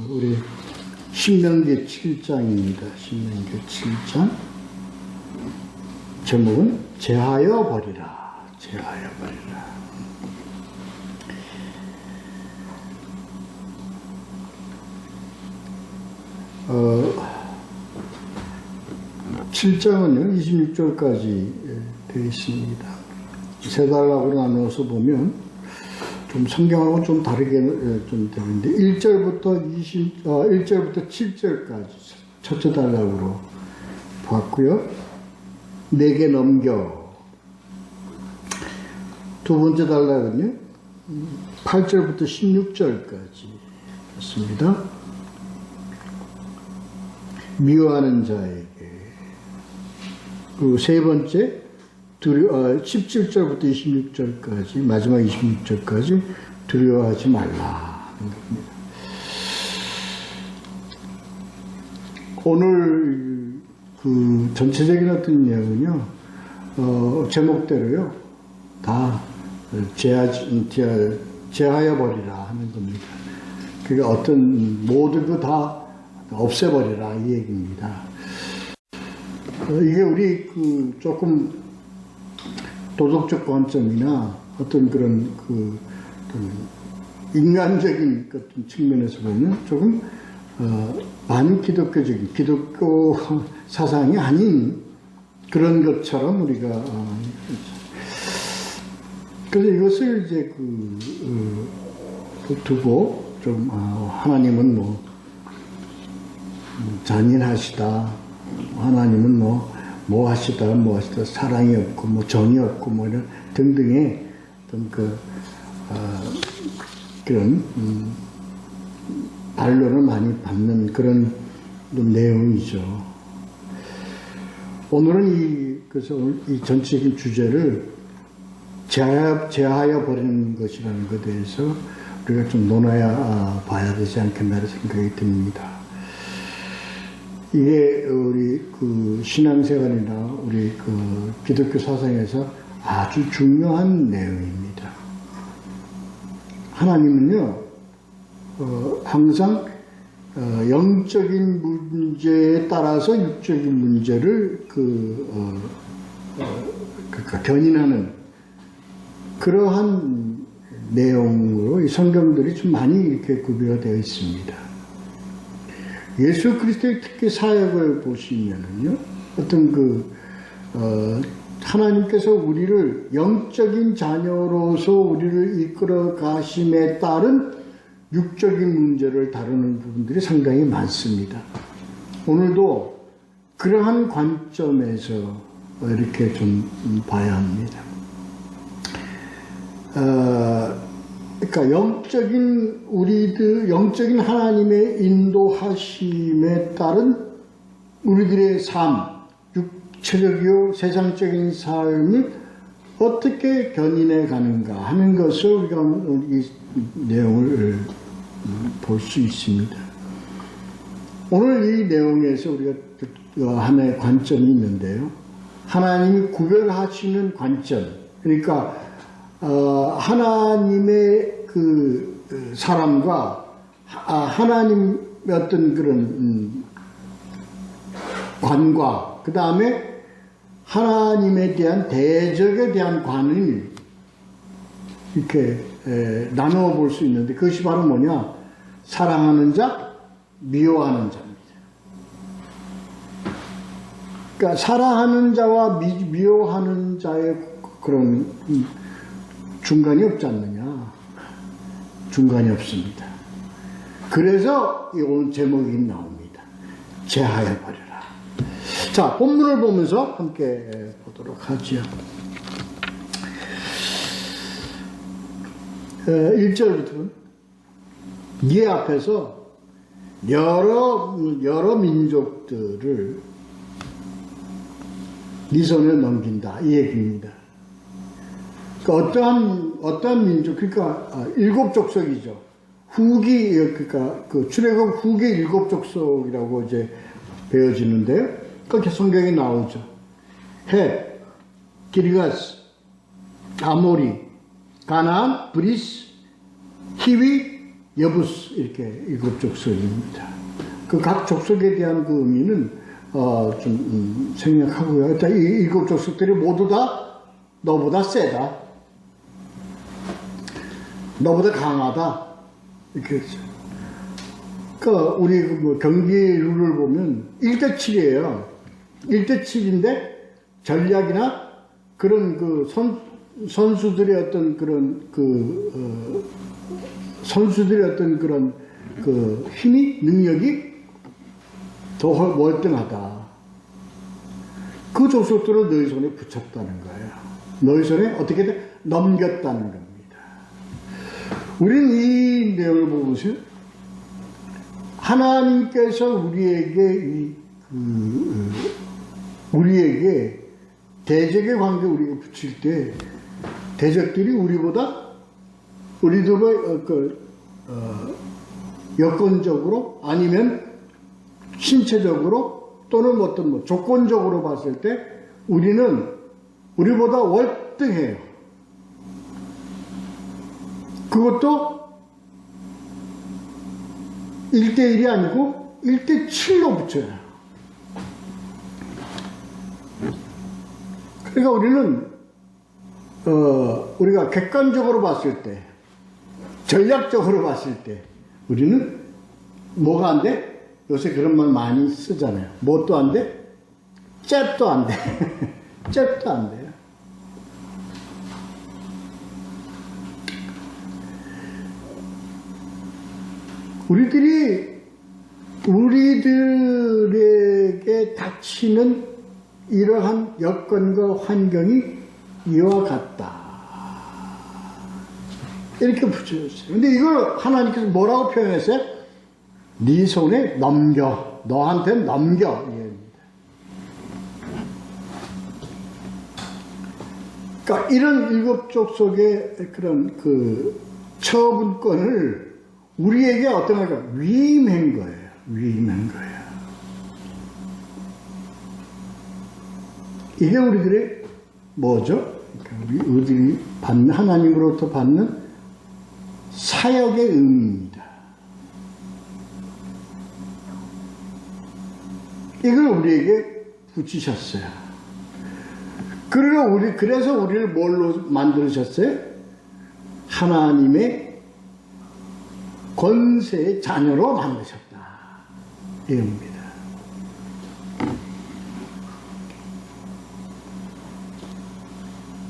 우리 신명기 7장입니다. 신명기 7장 제목은 제하여 버리라. 제하여 버리라. 7장은요 26절까지 되어 있습니다. 세 단락으로 나누어서 보면 좀 성경하고 좀 다르게 좀 되는데 1절부터 7절까지 첫째 단락으로 봤고요. 내게 넘겨. 두 번째 단락은요 8절부터 16절까지 했습니다. 미워하는 자에게. 그리고 세 번째 17절부터 26절까지 마지막 26절까지 두려워하지 말라 하는 겁니다. 오늘 그 전체적인 어떤 내용은요 제목대로요 다 제하여 버리라 하는 겁니다. 그러니까 어떤 모든 거 다 없애버리라 이 얘기입니다. 이게 우리 그 조금 도덕적 관점이나 어떤 그런 그 인간적인 어떤 측면에서 보면 조금 반기독교적인 기독교 사상이 아닌 그런 것처럼 우리가 그래서 이것을 이제 두고 좀 하나님은 뭐 잔인하시다, 하나님은 뭐 하시다, 사랑이 없고, 뭐 정이 없고, 뭐 이런 등등의 어떤 그런, 반론을 많이 받는 그런 내용이죠. 오늘은 그래서 이 전체적인 주제를 제하여 버리는 것이라는 것에 대해서 우리가 좀 논하여 봐야 되지 않겠나 생각이 듭니다. 이게 우리 그 신앙생활이나 우리 그 기독교 사상에서 아주 중요한 내용입니다. 하나님은요, 항상 영적인 문제에 따라서 육적인 문제를 그러니까 견인하는 그러한 내용으로 이 성경들이 좀 많이 이렇게 구비가 되어 있습니다. 예수 그리스도의 특히 사역을 보시면은요, 어떤 하나님께서 우리를 영적인 자녀로서 우리를 이끌어 가심에 따른 육적인 문제를 다루는 부분들이 상당히 많습니다. 오늘도 그러한 관점에서 이렇게 좀 봐야 합니다. 그러니까 영적인 하나님의 인도하심에 따른 우리들의 삶, 육체적이요 세상적인 삶을 어떻게 견인해 가는가 하는 것을 우리가 이 내용을 볼 수 있습니다. 오늘 이 내용에서 우리가 하나의 관점이 있는데요. 하나님이 구별하시는 관점, 그러니까 하나님의 그 사람과 하나님의 어떤 그런 관과 그 다음에 하나님에 대한 대적에 대한 관을 이렇게 나누어 볼 수 있는데 그것이 바로 뭐냐? 사랑하는 자, 미워하는 자입니다. 그러니까 사랑하는 자와 미워하는 자의 그런 중간이 없지 않느냐? 중간이 없습니다. 그래서 오늘 제목이 나옵니다. 제하여 버려라. 자, 본문을 보면서 함께 보도록 하죠. 1절부터 네 앞에서 여러 민족들을 네 손에 넘긴다 이 얘기입니다. 어떠한 민족, 그러니까 7족속이죠. 그러니까 그 출애굽 후기 7족속이라고 이제 배워지는데요. 그렇게 성경에 나오죠. 헷, 기르가스, 아모리, 가나안, 브리스, 히위, 여부스 이렇게 일곱 족속입니다. 그 각 족속에 대한 그 의미는 좀 생략하고요. 일단 이 일곱 족속들이 모두 다 너보다 세다, 너보다 강하다 이렇게 했죠. 그러니까 우리 뭐 경기 룰을 보면 1대7이에요. 1대7인데 전략이나 그런 그 선수들의 어떤 그런 선수들의 어떤 그런 그 힘이, 능력이 더 월등하다. 그 족속들을 너희 손에 붙였다는 거예요. 너희 손에 어떻게든 넘겼다는 겁니다. 우리는 이 내용을 보면서 하나님께서 우리에게 대적의 관계 우리가 붙일 때 대적들이 우리들과 여건적으로 아니면 신체적으로 또는 어떤 뭐 조건적으로 봤을 때 우리는 우리보다 월등해요. 그것도 1대1이 아니고 1대7로 붙여요. 그러니까 우리는 우리가 객관적으로 봤을 때, 전략적으로 봤을 때 우리는 뭐가 안 돼? 요새 그런 말 많이 쓰잖아요. 뭣도 안 돼? 잽도 안 돼. 잽도 안 돼요. 우리들에게 닥치는 이러한 여건과 환경이 이와 같다. 이렇게 붙여줬어요. 근데 이걸 하나님께서 뭐라고 표현했어요? 네 손에 넘겨. 너한테 넘겨. 그러니까 이런 일곱 족속의 그런 그 처분권을 우리에게 어떤 거가 위임한 거예요. 위임한 거예요. 이게 우리들의 뭐죠? 그러니까 우리들이 받는, 하나님으로부터 받는 사역의 의미입니다. 이걸 우리에게 붙이셨어요. 그래서 우리를 뭘로 만드셨어요? 하나님의 권세의 자녀로 만드셨다. 이겁니다.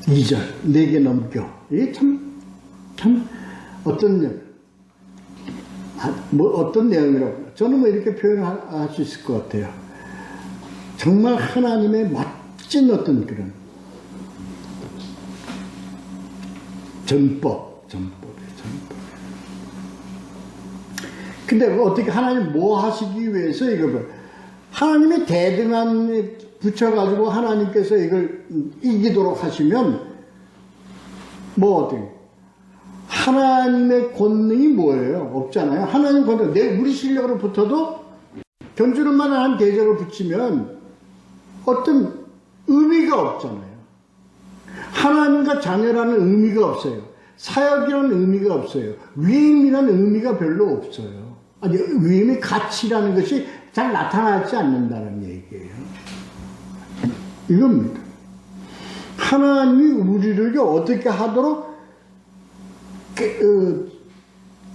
이절 내게 넘겨. 이게 참 어떤 내용이라고. 저는 뭐 이렇게 표현할 수 있을 것 같아요. 정말 하나님의 멋진 어떤 그런 전법. 근데 어떻게 하나님 뭐 하시기 위해서 이걸 하나님의 대등함에 붙여가지고 하나님께서 이걸 이기도록 하시면 뭐 어떻게 하나님의 권능이 뭐예요? 없잖아요. 하나님 권능 우리 실력으로 붙어도 견주는 만한 대적을 붙이면 어떤 의미가 없잖아요. 하나님과 자녀라는 의미가 없어요. 사역이라는 의미가 없어요. 위임이라는 의미가 별로 없어요. 아니, 위임의 가치라는 것이 잘 나타나지 않는다는 얘기예요. 이겁니다. 하나님이 우리를 어떻게 하도록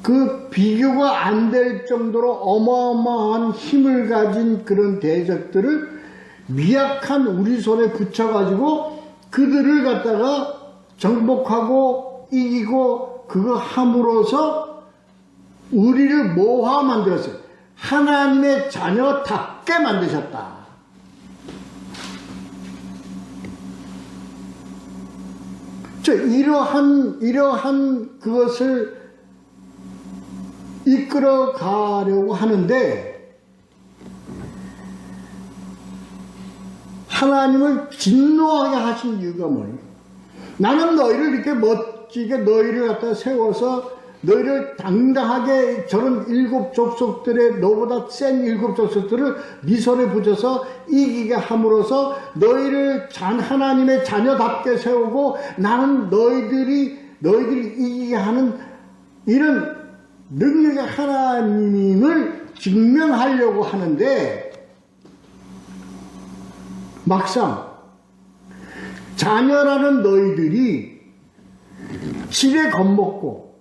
그 비교가 안 될 정도로 어마어마한 힘을 가진 그런 대적들을 미약한 우리 손에 붙여가지고 그들을 갖다가 정복하고 이기고 그거 함으로써 우리를 뭐화 만들었어요? 하나님의 자녀답게 만드셨다. 이러한 그것을 이끌어 가려고 하는데 하나님을 진노하게 하신 이유가 뭐예요? 나는 너희를 이렇게 멋지게 너희를 갖다 세워서 너희를 당당하게 저런 일곱 족속들의 너보다 센 일곱 족속들을 네 손에 붙여서 이기게 함으로써 너희를 하나님의 자녀답게 세우고 나는 너희들이 이기게 하는 이런 능력의 하나님을 증명하려고 하는데 막상 자녀라는 너희들이 지레 겁먹고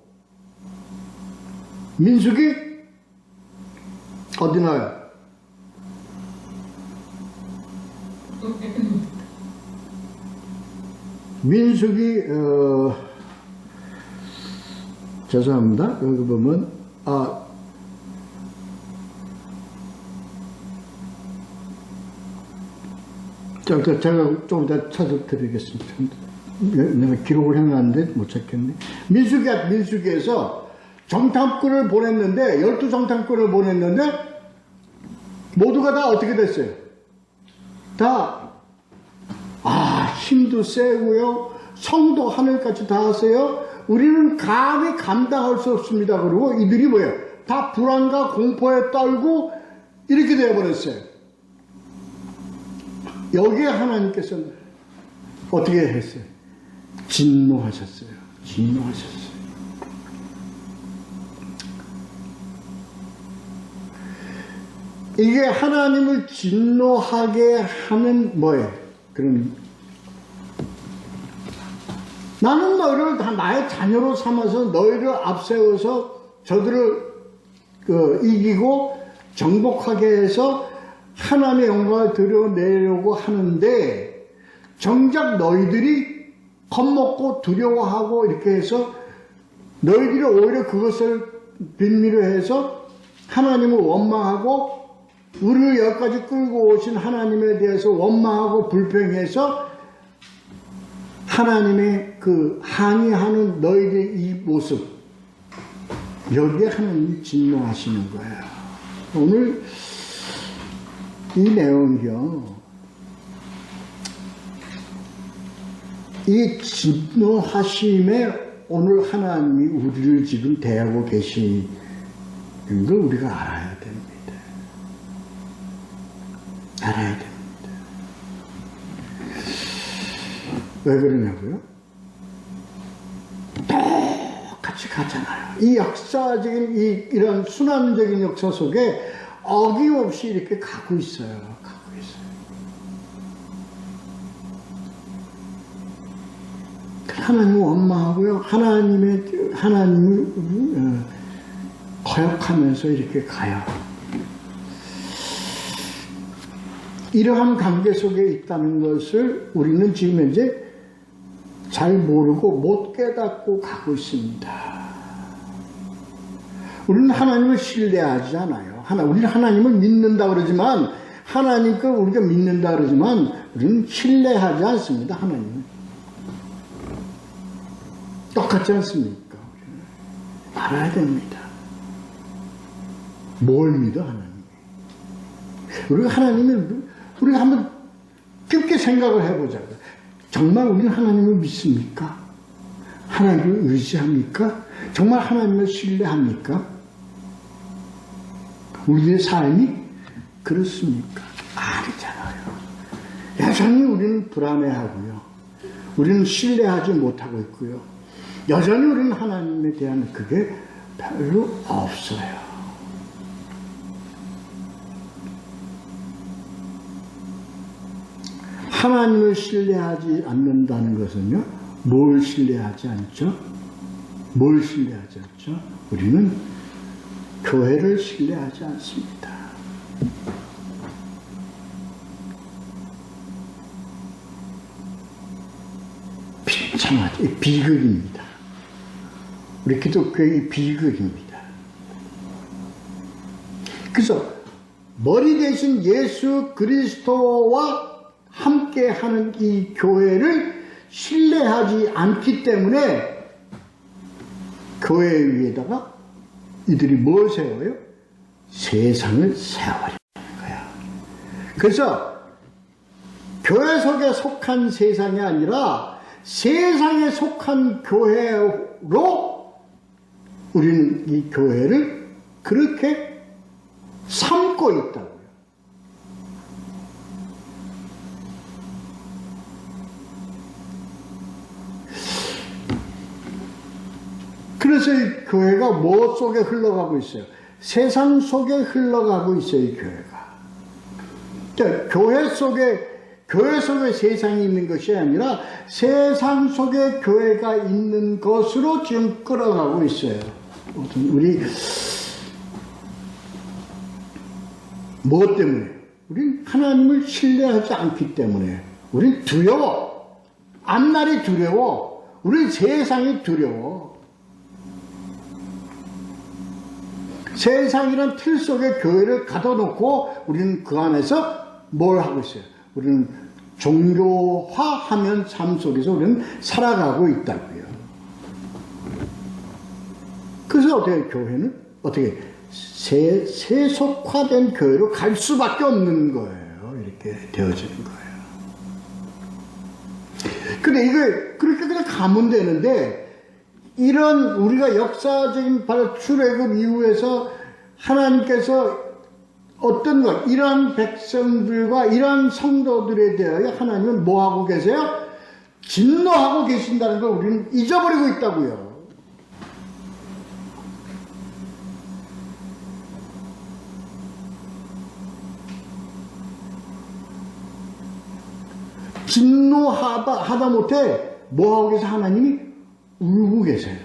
민수기 어디 나요? 민수기 죄송합니다. 여기 보면 제가 좀 이따 찾아드리겠습니다. 내가 기록을 해놨는데 못 찾겠네. 민수기에서 정탐꾼을 보냈는데 12정탐꾼을 보냈는데 모두가 다 어떻게 됐어요? 다 힘도 세고요, 성도 하늘까지 다 하세요. 우리는 감히 감당할 수 없습니다. 그러고 이들이 뭐예요? 다 불안과 공포에 떨고 이렇게 되어버렸어요. 여기에 하나님께서 어떻게 했어요? 진노하셨어요. 진노하셨어요. 이게 하나님을 진노하게 하는 뭐예요? 그럼 나는 너희를 다 나의 자녀로 삼아서 너희를 앞세워서 저들을 이기고 정복하게 해서 하나님의 영광을 드러내려고 하는데 정작 너희들이 겁먹고 두려워하고 이렇게 해서 너희들이 오히려 그것을 빌미로 해서 하나님을 원망하고 우리를 여기까지 끌고 오신 하나님에 대해서 원망하고 불평해서 하나님의 그 항의하는 너희들의 이 모습, 여기에 하나님이 진노하시는 거예요. 오늘 이 내용이요, 이 진노하심에 오늘 하나님이 우리를 지금 대하고 계시는 걸 우리가 알아야 됩니다. 알아야 됩니다. 왜 그러냐고요? 똑같이 가잖아요. 이 역사적인 이런 순환적인 역사 속에 어김없이 이렇게 가고 있어요. 가고 있어요. 하나님을 원망하고요. 하나님을 거역하면서 이렇게 가요. 이러한 관계 속에 있다는 것을 우리는 지금 현재 잘 모르고 못 깨닫고 가고 있습니다. 우리는 하나님을 신뢰하지 않아요. 우리는 하나님을 믿는다 그러지만, 하나님 걸 우리가 믿는다 그러지만, 우리는 신뢰하지 않습니다. 하나님은. 똑같지 않습니까? 알아야 됩니다. 뭘 믿어, 하나님? 우리가 한번 깊게 생각을 해보자고요. 정말 우리는 하나님을 믿습니까? 하나님을 의지합니까? 정말 하나님을 신뢰합니까? 우리의 삶이 그렇습니까? 아니잖아요. 여전히 우리는 불안해하고요. 우리는 신뢰하지 못하고 있고요. 여전히 우리는 하나님에 대한 그게 별로 없어요. 하나님을 신뢰하지 않는다는 것은요, 뭘 신뢰하지 않죠? 뭘 신뢰하지 않죠? 우리는 교회를 신뢰하지 않습니다. 비참하죠. 비극입니다. 우리 기독교의 비극입니다. 그래서 머리 대신 예수 그리스도와 함께하는 이 교회를 신뢰하지 않기 때문에 교회 위에다가 이들이 뭘 세워요? 세상을 세워버리는 거야. 그래서 교회 속에 속한 세상이 아니라 세상에 속한 교회로 우리는 이 교회를 그렇게 삼고 있다고요. 그래서 이 교회가 뭐 속에 흘러가고 있어요? 세상 속에 흘러가고 있어요, 이 교회가. 그러니까 교회 속에 세상이 있는 것이 아니라 세상 속에 교회가 있는 것으로 지금 끌어가고 있어요. 우리 뭐 때문에? 우린 하나님을 신뢰하지 않기 때문에. 우린 두려워. 앞날이 두려워. 우린 세상이 두려워. 세상이란 틀 속에 교회를 가둬놓고 우리는 그 안에서 뭘 하고 있어요? 우리는 종교화하면 삶 속에서 우리는 살아가고 있다고요. 그래서 어떻게 교회는 어떻게 세속화된 교회로 갈 수밖에 없는 거예요. 이렇게 되어지는 거예요. 근데 이걸 그렇게 그냥 가면 되는데, 이런 우리가 역사적인 바로 출애굽 이후에서 하나님께서 어떤 것, 이러한 백성들과 이러한 성도들에 대하여 하나님은 뭐 하고 계세요? 진노하고 계신다는 걸 우리는 잊어버리고 있다고요. 진노하다 못해 뭐 하고 계세요? 하나님이 울고 계세요.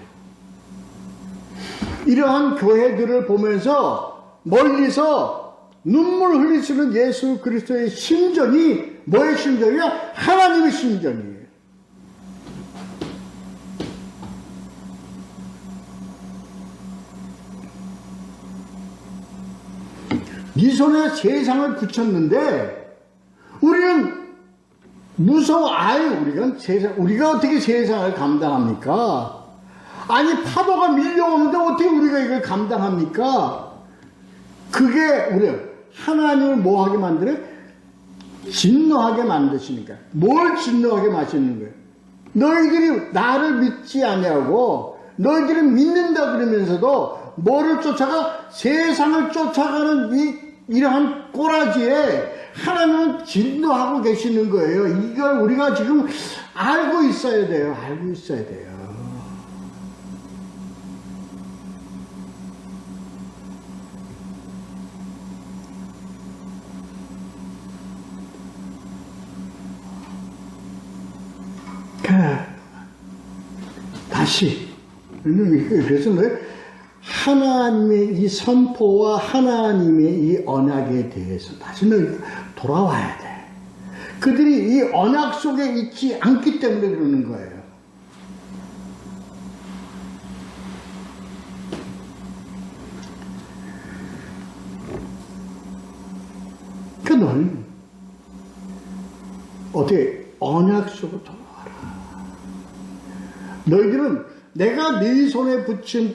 이러한 교회들을 보면서 멀리서 눈물 흘리시는 예수 그리스도의 심정이 뭐의 심정이야? 하나님의 심정이에요. 네 손에 세상을 붙였는데 우리는 무서워. 우리가 어떻게 세상을 감당합니까? 아니, 파도가 밀려오는데 어떻게 우리가 이걸 감당합니까? 그게 하나님을 뭐하게 만들어요? 진노하게 만드시니까. 뭘 진노하게 마시는 거예요? 너희들이 나를 믿지 아니하고 너희들은 믿는다 그러면서도 뭐를 쫓아가? 세상을 쫓아가는 이러한 꼬라지에 하나님은 진노하고 계시는 거예요. 이걸 우리가 지금 알고 있어야 돼요. 알고 있어야 돼요. 다시. 그래서 하나님의 이 선포와 하나님의 이 언약에 대해서 다시 돌아와야 돼. 그들이 이 언약 속에 있지 않기 때문에 그러는 거예요. 너는 어떻게 언약 속으로 돌아와라. 너희들은 내가 네 손에 붙인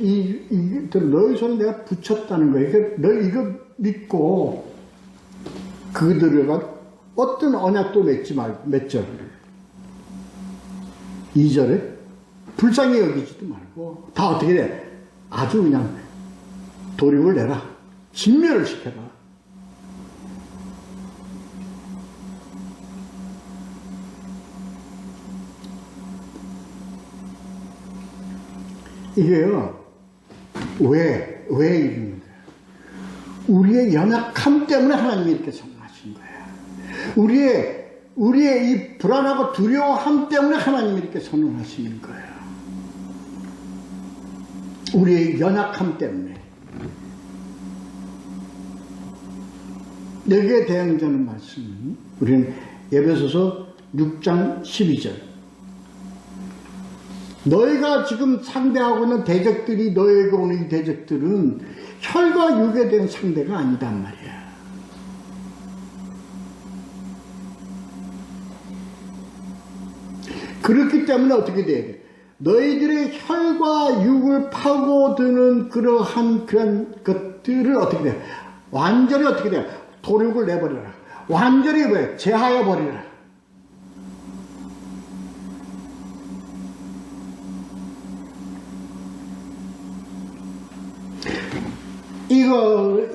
너희 손에 내가 붙였다는 거예요. 너희 이거 믿고 그들과 어떤 언약도 맺지 말고, 몇 절? 2절에 불쌍히 여기지도 말고 다 어떻게 돼? 아주 그냥 돌입을 내라. 진멸을 시켜라. 이게요, 왜 이런 거예요? 우리의 연약함 때문에 하나님이 이렇게 성공하신 거예요. 우리의 이 불안하고 두려워함 때문에 하나님이 이렇게 선언하시는 거예요. 우리의 연약함 때문에. 여기에 대응되는 말씀은 우리는 에베소서 6장 12절. 너희가 지금 상대하고 있는 대적들이, 너희에게 오는 이 대적들은 혈과 육에 대한 상대가 아니단 말이야. 그렇기 때문에 어떻게 돼야 돼? 너희들의 혈과 육을 파고드는 그러한 것들을 어떻게 돼? 완전히 어떻게 돼? 도륙을 내버려라. 완전히 왜? 제하여 버리라.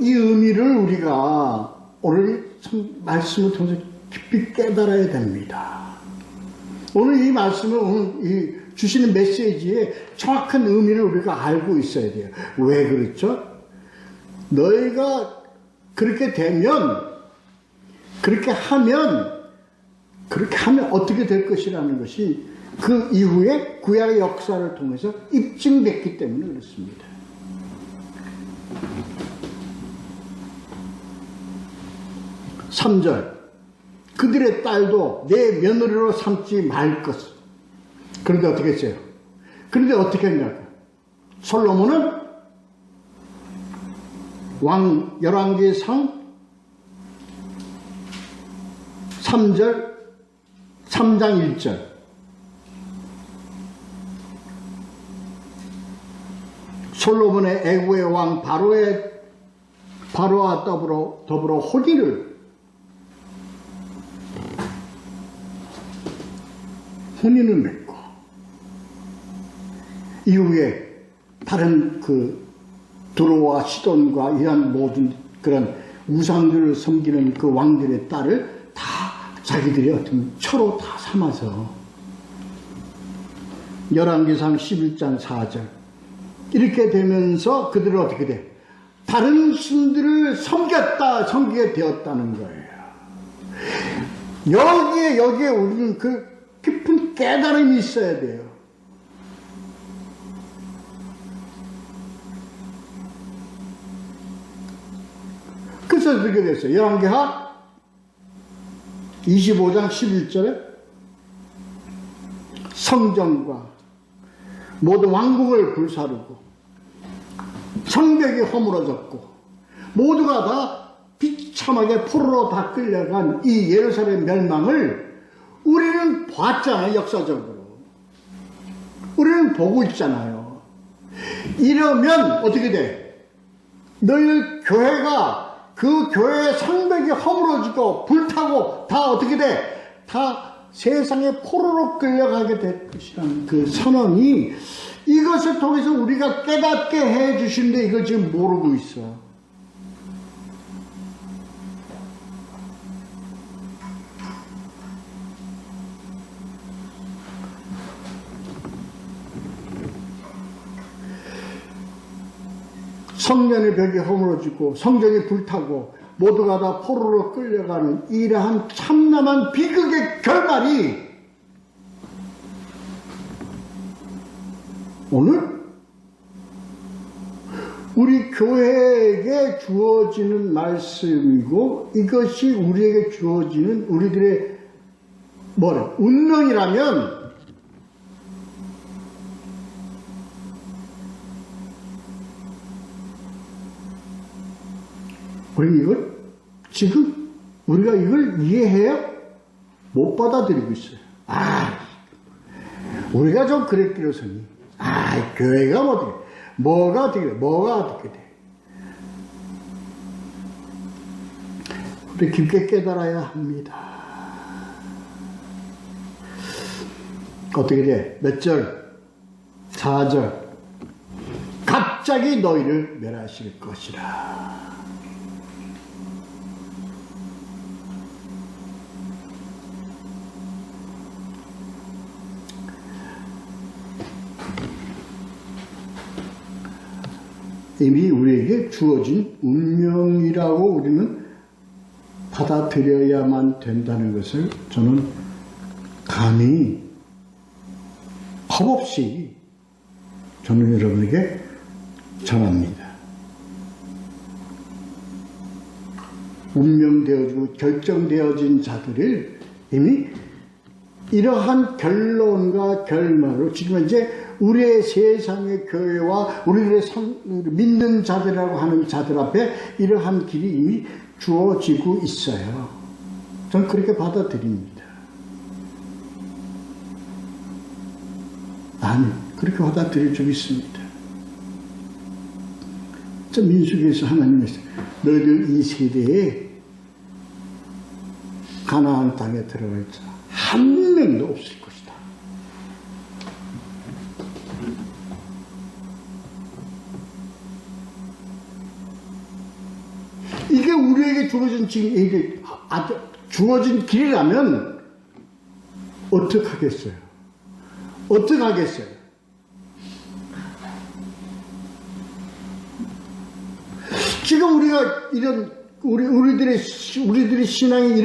이 의미를 우리가 오늘 말씀을 통해서 깊이 깨달아야 됩니다. 오늘 이 말씀을 오늘 이 주시는 메시지의 정확한 의미를 우리가 알고 있어야 돼요. 왜 그렇죠? 너희가 그렇게 되면, 그렇게 하면 어떻게 될 것이라는 것이 그 이후에 구약의 역사를 통해서 입증됐기 때문에 그렇습니다. 삼 절 그들의 딸도 내 며느리로 삼지 말 것을. 그런데 어떻게 했어요? 그런데 어떻게 했냐고. 솔로몬은 왕 열왕기상 3장 1절 솔로몬의 애국의 왕 바로와 더불어 혼인을 맺고 이후에 다른 두로와 시돈과 이런 모든 그런 우상들을 섬기는 그 왕들의 딸을 다 자기들이 어떤 처로 다 삼아서 열왕기상 11장 4절 이렇게 되면서 그들은 어떻게 돼? 다른 신들을 섬기게 되었다는 거예요. 여기에 우리는 그 깊은 깨달음이 있어야 돼요. 그래서 그렇게 됐어요. 열왕기하 25장 11절에 성전과 모든 왕궁을 불사르고 성벽이 허물어졌고 모두가 다 비참하게 포로로 다 끌려간 이 예루살렘 멸망을 우리는 봤잖아요. 역사적으로 우리는 보고 있잖아요. 이러면 어떻게 돼? 너희 교회가 그 교회의 성벽이 허물어지고 불타고 다 어떻게 돼? 다 세상의 포로로 끌려가게 될 것이라는 그 선언이 이것을 통해서 우리가 깨닫게 해 주시는데 이걸 지금 모르고 있어. 성전의 벽이 허물어지고 성전이 불타고 모두가 다 포로로 끌려가는 이러한 참담한 비극의 결말이 오늘 우리 교회에게 주어지는 말씀이고 이것이 우리에게 주어지는 우리들의 운명이라면 우리 이걸 지금 우리가 이걸 이해해요? 못 받아들이고 있어요. 우리가 좀 그랬기로서니 교회가 뭐가 어떻게 돼? 우리 깊게 깨달아야 합니다. 어떻게 돼? 몇 절? 4절. 갑자기 너희를 멸하실 것이라. 이미 우리에게 주어진 운명이라고 우리는 받아들여야만 된다는 것을 저는 감히 겁없이 저는 여러분에게 전합니다. 운명되어지고 결정되어진 자들을 이미 이러한 결론과 결말로 지금 이제 우리의 세상의 교회와 우리들의 믿는 자들이라고 하는 자들 앞에 이러한 길이 이미 주어지고 있어요. 저는 그렇게 받아들입니다. 아니, 그렇게 받아들일 적 있습니다. 저 민수기에서 하나님께서 너희들 이 세대에 가나안 땅에 들어갈 자 한 명도 없을 것이다. 이게 우리에게 주어진 지금 이게 주어진 길이라면 어떡하겠어요? 어떡하겠어요? 지금 우리가 우리들의 신앙이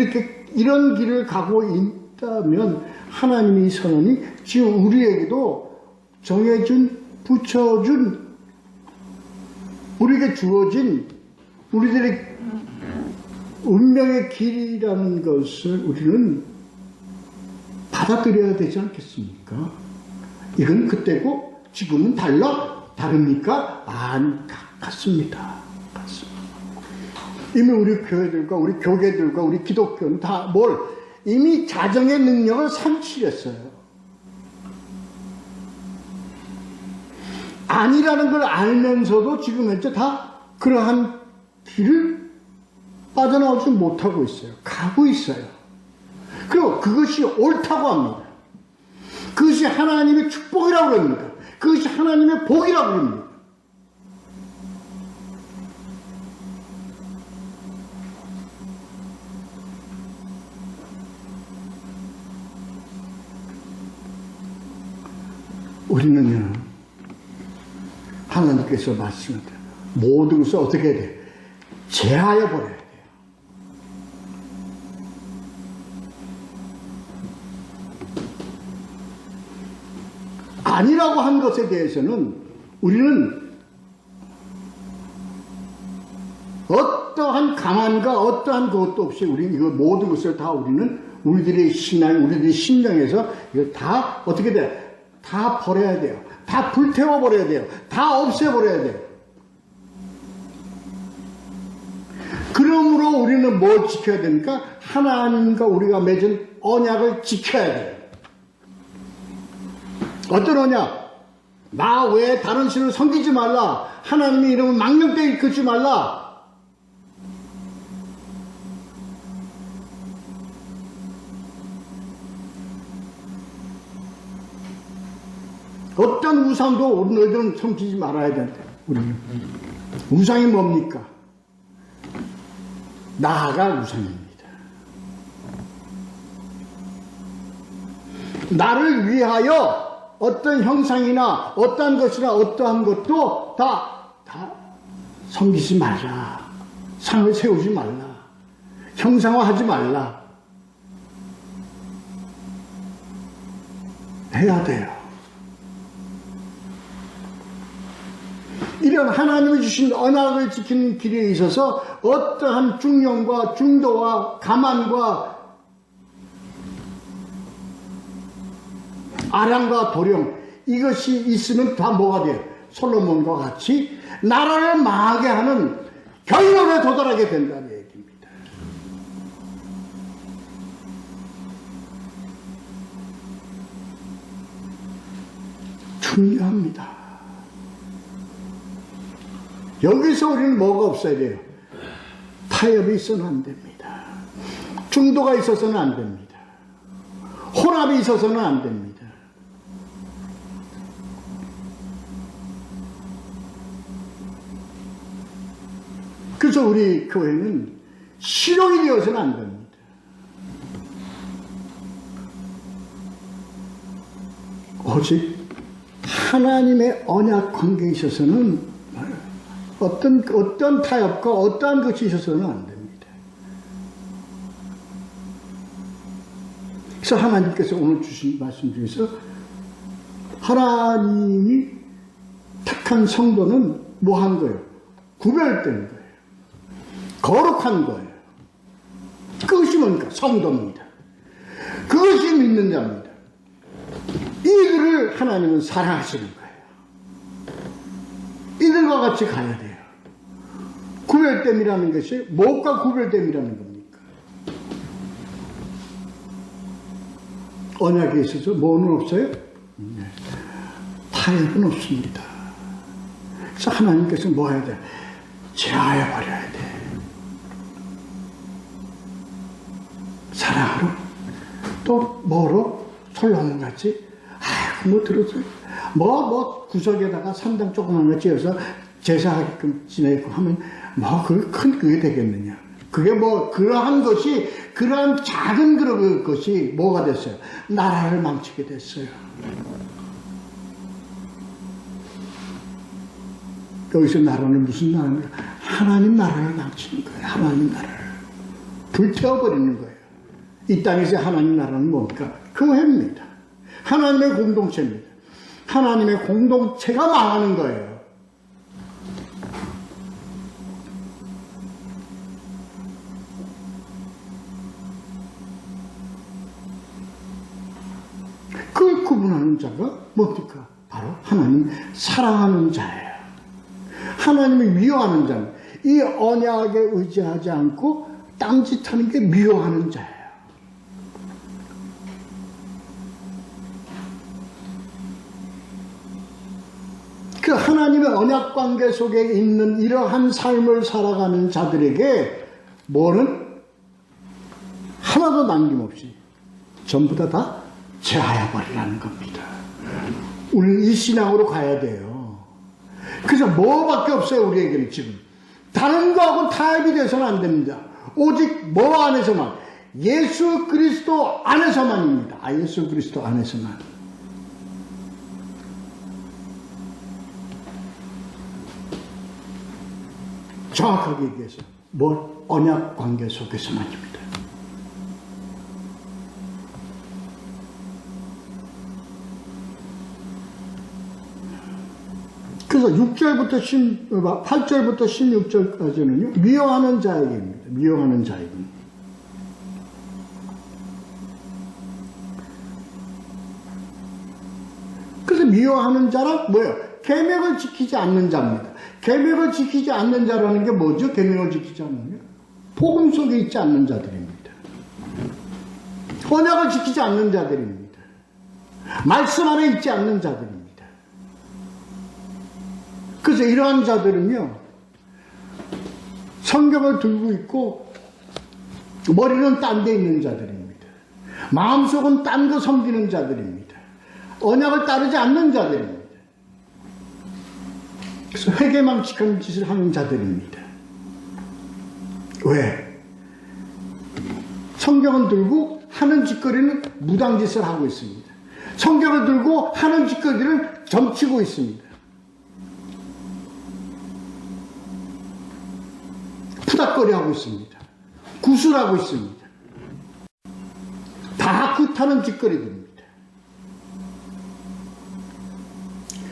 이런 길을 가고 있다면 하나님의 선언이 지금 우리에게도 정해준, 붙여준, 우리에게 주어진 우리들의 운명의 길이라는 것을 우리는 받아들여야 되지 않겠습니까? 이건 그때고 지금은 다릅니까? 같습니다. 이미 우리 교회들과 우리 교계들과 우리 기독교는 다 이미 자정의 능력을 상실했어요. 아니라는 걸 알면서도 지금 현재 다 그러한 길을 빠져나오지 못하고 있어요. 가고 있어요. 그리고 그것이 옳다고 합니다. 그것이 하나님의 축복이라고 그럽니다. 그것이 하나님의 복이라고 그럽니다. 우리는요, 하나님께서 말씀하세요. 모든 것을 어떻게 해야 돼요? 제하여 버려야 돼요. 아니라고 한 것에 대해서는 우리는 어떠한 가만과 어떠한 그것도 없이 우리는 이거 모든 것을 다 우리들의 신앙, 우리들의 심령에서 이거 다 어떻게 돼? 다 버려야 돼요. 다 불태워 버려야 돼요. 다 없애 버려야 돼요. 그러므로 우리는 뭘 지켜야 됩니까? 하나님과 우리가 맺은 언약을 지켜야 돼요. 어떤 언약? 나 외에 다른 신을 섬기지 말라. 하나님의 이름을 망령되게 긋지 말라. 어떤 우상도 너희들은 섬기지 말아야 된다. 우리는. 우상이 뭡니까? 나가 우상입니다. 나를 위하여 어떤 형상이나 어떠한 것이나 어떠한 것도 다 섬기지 말라. 상을 세우지 말라. 형상화하지 말라. 해야 돼요. 이런 하나님이 주신 언약을 지키는 길에 있어서 어떠한 중용과 중도와 가만과 아량과 도령 이것이 있으면 다 뭐가 돼요? 솔로몬과 같이 나라를 망하게 하는 결론에 도달하게 된다는 얘기입니다. 중요합니다. 여기서 우리는 뭐가 없어야 돼요? 타협이 있어서는 안 됩니다. 중도가 있어서는 안 됩니다. 혼합이 있어서는 안 됩니다. 그래서 우리 교회는 실용이 되어서는 안 됩니다. 오직 하나님의 언약 관계에 있어서는 어떤 타협과 어떠한 것이 있어서는 안 됩니다. 그래서 하나님께서 오늘 주신 말씀 중에서 하나님이 택한 성도는 뭐 한 거예요? 구별된 거예요. 거룩한 거예요. 그것이 뭡니까? 성도입니다. 그것이 믿는 자입니다. 이들을 하나님은 사랑하시는 거예요. 이들과 같이 가야 돼요. 구별됨이라는 것이 무엇과 구별됨이라는 겁니까? 언약에 있어서 뭐는 없어요? 타협은 없습니다. 그래서 하나님께서 뭐 해야 돼? 제하여 버려야 돼. 사랑으로 또 뭐로? 솔로몬 같이 뭐 들었어요? 구석에다가 산당 조그만 거 지어서 제사하게끔 지내고 하면 그게 되겠느냐? 그게 뭐 그러한 것이 그러한 작은 그런 것이 뭐가 됐어요? 나라를 망치게 됐어요. 여기서 나라는 무슨 나라입니까? 하나님 나라를 망치는 거예요. 하나님 나라를 불태워버리는 거예요. 이 땅에서 하나님 나라는 뭡니까? 교회입니다. 하나님의 공동체입니다. 하나님의 공동체가 망하는 거예요. 그걸 구분하는 자가 뭡니까? 바로 하나님 사랑하는 자예요. 하나님을 미워하는 자는 이 언약에 의지하지 않고 딴짓하는 게 미워하는 자예요. 그 하나님의 언약 관계 속에 있는 이러한 삶을 살아가는 자들에게 뭐는 하나도 남김없이 전부 다 제하여 버리라는 겁니다. 우리는 이 신앙으로 가야 돼요. 그래서 뭐밖에 없어요. 우리에게는 지금 다른 거하고 타협이 돼서는 안 됩니다. 오직 뭐 안에서만, 예수 그리스도 안에서만입니다. 예수 그리스도 안에서만. 정확하게 얘기해서 뭐 언약 관계 속에서만입니다. 그래서 8절부터 16절까지는요, 미워하는 자에게입니다. 미워하는 자에게. 그래서 미워하는 자란 뭐예요? 계명을 지키지 않는 자입니다. 계명을 지키지 않는 자라는 게 뭐죠? 계명을 지키지 않는 게? 복음 속에 있지 않는 자들입니다. 언약을 지키지 않는 자들입니다. 말씀 안에 있지 않는 자들입니다. 그래서 이러한 자들은요, 성경을 들고 있고 머리는 딴 데 있는 자들입니다. 마음속은 딴 거 섬기는 자들입니다. 언약을 따르지 않는 자들입니다. 그래서 회개망측한 짓을 하는 자들입니다. 왜? 성경을 들고 하는 짓거리는 무당짓을 하고 있습니다. 성경을 들고 하는 짓거리를 점치고 있습니다. 푸닥거리하고 있습니다. 구술하고 있습니다. 다 굿하는 짓거리들입니다.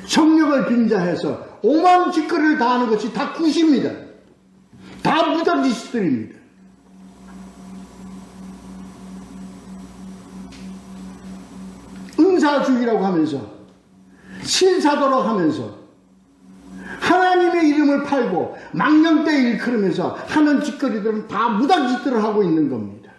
성령을 빙자해서 오만 짓거리를 다 하는 것이 다 굿입니다. 다 무당짓들입니다. 은사주의라고 하면서 신사도라고 하면서 하나님의 이름을 팔고 망령되 일컬으면서 하는 짓거리들은 다 무당짓들을 하고 있는 겁니다.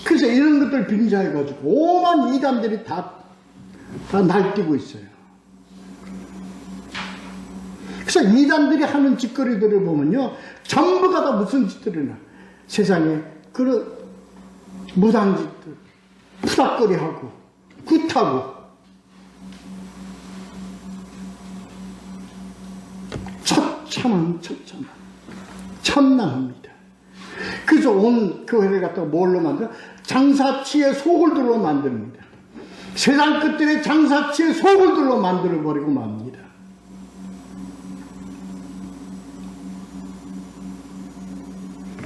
그래서 이런 것들 빙자해가지고 오만 이단들이 다 날뛰고 있어요. 그래서 이단들이 하는 짓거리들을 보면요, 전부가 다 무슨 짓들이나 세상에 그런 무당짓들, 푸닥거리하고 굿하고 천남합니다. 그래서 온 교회를 갖다가 뭘로 만들어? 장사치의 소굴들로 만듭니다. 세상 끝들의 장사치의 소굴들로 만들어버리고 맙니다.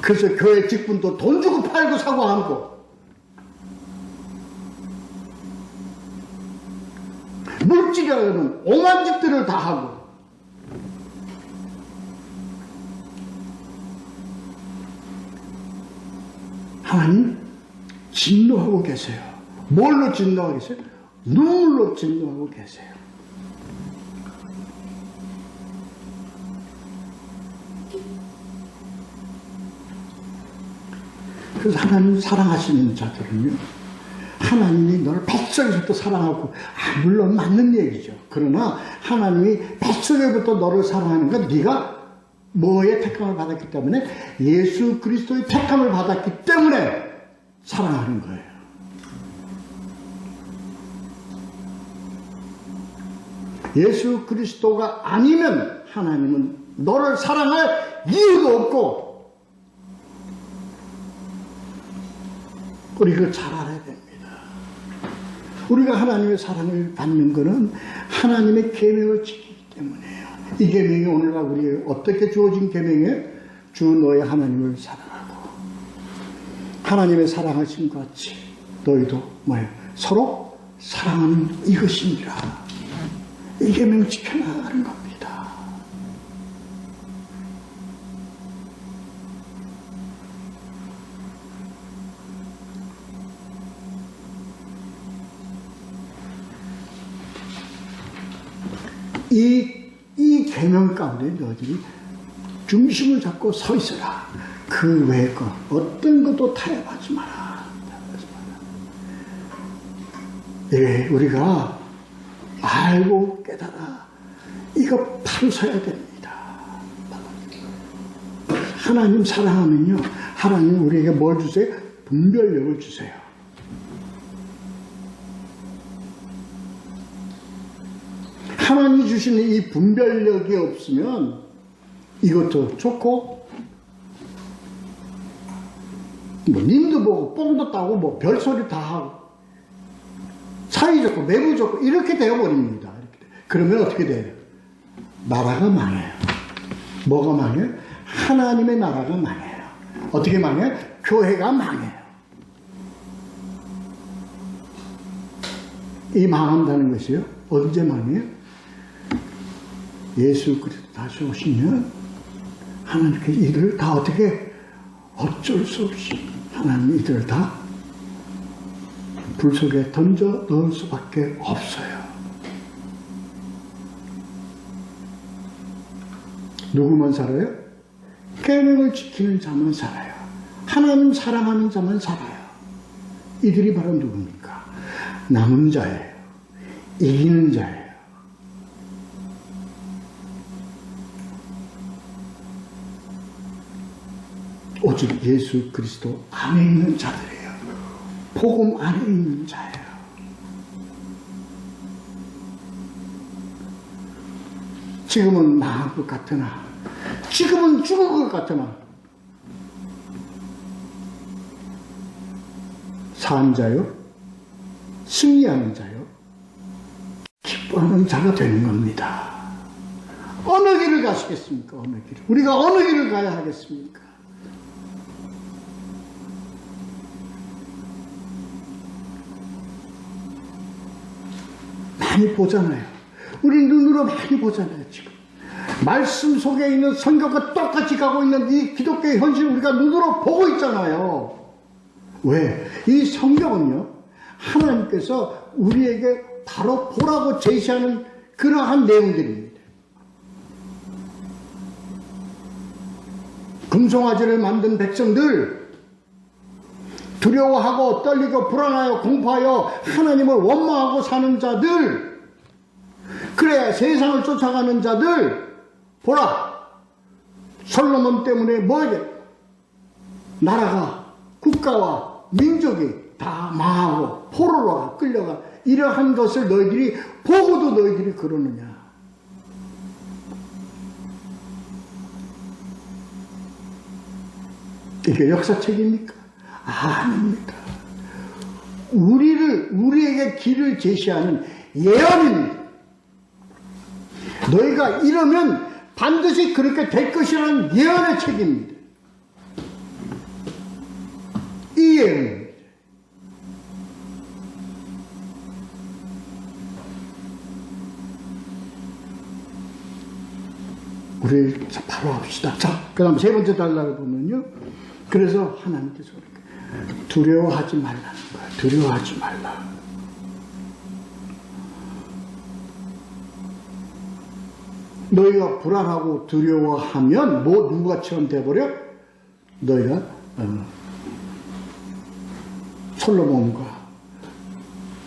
그래서 교회 직분도 돈 주고 팔고 사고 하고, 물질이라는 오만 짓들을 다 하고, 하나님 진노하고 계세요. 뭘로 진노하고 계세요? 눈물로 진노하고 계세요. 그래서 하나님 사랑하시는 자들은요, 하나님이 너를 뱃속에서부터 사랑하고, 물론 맞는 얘기죠. 그러나 하나님이 뱃속에부터 너를 사랑하는 건 네가 뭐의 택함을 받았기 때문에, 예수 그리스도의 택함을 받았기 때문에 사랑하는 거예요. 예수 그리스도가 아니면 하나님은 너를 사랑할 이유도 없고, 우리 그걸 잘 알아야 됩니다. 우리가 하나님의 사랑을 받는 것은 하나님의 계명을 지키기 때문이에요. 이 계명이 오늘날 우리에게 어떻게 주어진 계명이에요? 주 너의 하나님을 사랑하고, 하나님의 사랑하신 것 같이 너희도 뭐예요? 서로 사랑하는 이것이니라. 이 계명을 지켜나가는 겁니다. 이 계명 가운데 너희들이 중심을 잡고 서 있어라. 그 외의 것 어떤 것도 타협하지 마라. 예, 우리가 알고 깨달아 이거 바로 서야 됩니다. 하나님 사랑하면요, 하나님 우리에게 뭘 주세요? 분별력을 주세요. 하나님이 주시는 이 분별력이 없으면 이것도 좋고, 뭐 님도 보고 뽕도 따고 뭐 별소리 다 하고 사이 좋고 매부 좋고 이렇게 되어버립니다. 그러면 어떻게 돼요? 나라가 망해요. 뭐가 망해요? 하나님의 나라가 망해요. 어떻게 망해요? 교회가 망해요. 이 망한다는 것이요, 언제 망해요? 예수 그리스도 다시 오시면 하나님께 이들을 다 어떻게, 어쩔 수 없이 하나님 이들을 다 불 속에 던져 넣을 수밖에 없어요. 누구만 살아요? 계명을 지키는 자만 살아요. 하나님 사랑하는 자만 살아요. 이들이 바로 누굽니까? 남은 자예요. 이기는 자예요. 오직 예수 그리스도 안에 있는 자들이에요. 복음 안에 있는 자예요. 지금은 나을 것 같으나, 지금은 죽을 것 같으나, 산 자요, 승리하는 자요, 기뻐하는 자가 되는 겁니다. 어느 길을 가시겠습니까? 어느 길. 우리가 어느 길을 가야 하겠습니까? 많이 보잖아요. 우리 눈으로 많이 보잖아요. 지금 말씀 속에 있는 성경과 똑같이 가고 있는 이 기독교의 현실을 우리가 눈으로 보고 있잖아요. 왜? 이 성경은요, 하나님께서 우리에게 바로 보라고 제시하는 그러한 내용들입니다. 금송아지를 만든 백성들, 두려워하고 떨리고 불안하여 공포하여 하나님을 원망하고 사는 자들, 그래 세상을 쫓아가는 자들, 보라, 솔로몬 때문에 뭐하게 나라가, 국가와 민족이 다 망하고 포로로 끌려가, 이러한 것을 너희들이 보고도 너희들이 그러느냐. 이게 역사책입니까? 아닙니다. 우리에게 길을 제시하는 예언입니다. 너희가 이러면 반드시 그렇게 될 것이라는 예언의 책입니다. 이 예언입니다. 우리 바로 합시다. 자, 그 다음 세 번째 달라고 보면요, 그래서 하나님께서 두려워하지 말라는 거예요. 두려워하지 말라. 너희가 불안하고 두려워하면 누구가처럼 돼버려? 너희가 솔로몬과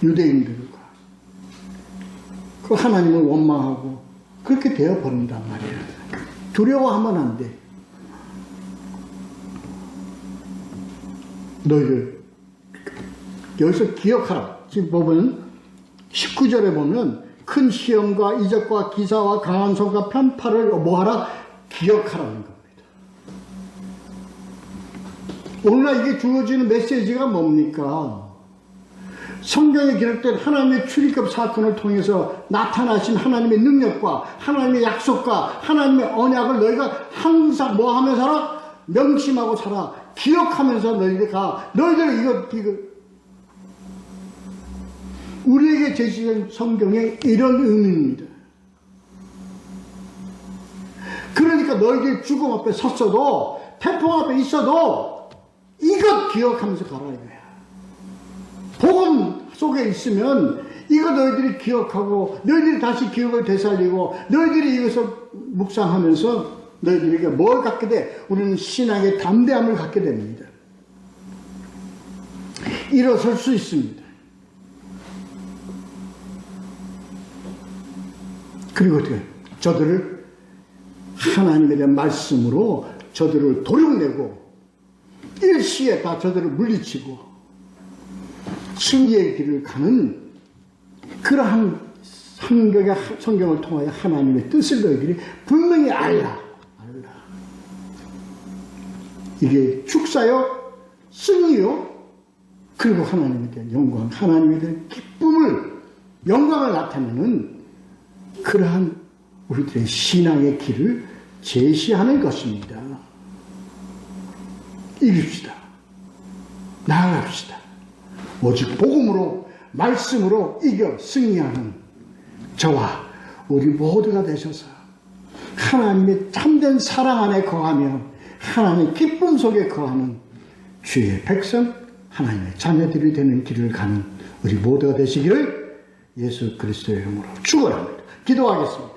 유대인들과 그 하나님을 원망하고 그렇게 되어버린단 말이에요. 두려워하면 안 돼. 너희들 여기서 기억하라. 지금 보면 19절에 보면 큰 시험과 이적과 기사와 강한 손과 편파를 뭐하라? 기억하라는 겁니다. 오늘날 이게 주어지는 메시지가 뭡니까? 성경에 기록된 하나님의 출애굽 사건을 통해서 나타나신 하나님의 능력과 하나님의 약속과 하나님의 언약을 너희가 항상 뭐 하며 살아? 명심하고 살아. 기억하면서 너희들 이거 우리에게 제시된 성경의 이런 의미입니다. 그러니까 너희들이 죽음 앞에 섰어도 태풍 앞에 있어도 이것 기억하면서 가라 이거야. 복음 속에 있으면 이거 너희들이 기억하고 너희들이 다시 기억을 되살리고 너희들이 이것을 묵상하면서 너희들에게 뭘 갖게 돼? 우리는 신앙의 담대함을 갖게 됩니다. 일어설 수 있습니다. 그리고 어떻게 저들을 하나님에 대한 말씀으로 저들을 도륙내고 일시에 다 저들을 물리치고 승리의 길을 가는 그러한 성경을 통하여 하나님의 뜻을 너희들이 분명히 알라. 이게 축사요, 승리요, 그리고 하나님에 대한 영광, 하나님에 대한 기쁨을, 영광을 나타내는 그러한 우리들의 신앙의 길을 제시하는 것입니다. 이깁시다. 나아갑시다. 오직 복음으로, 말씀으로 이겨 승리하는 저와 우리 모두가 되셔서 하나님의 참된 사랑 안에 거하며 하나님의 기쁨 속에 거하는 주의 백성, 하나님의 자녀들이 되는 길을 가는 우리 모두가 되시기를 예수 그리스도의 이름으로 축원합니다. 기도하겠습니다.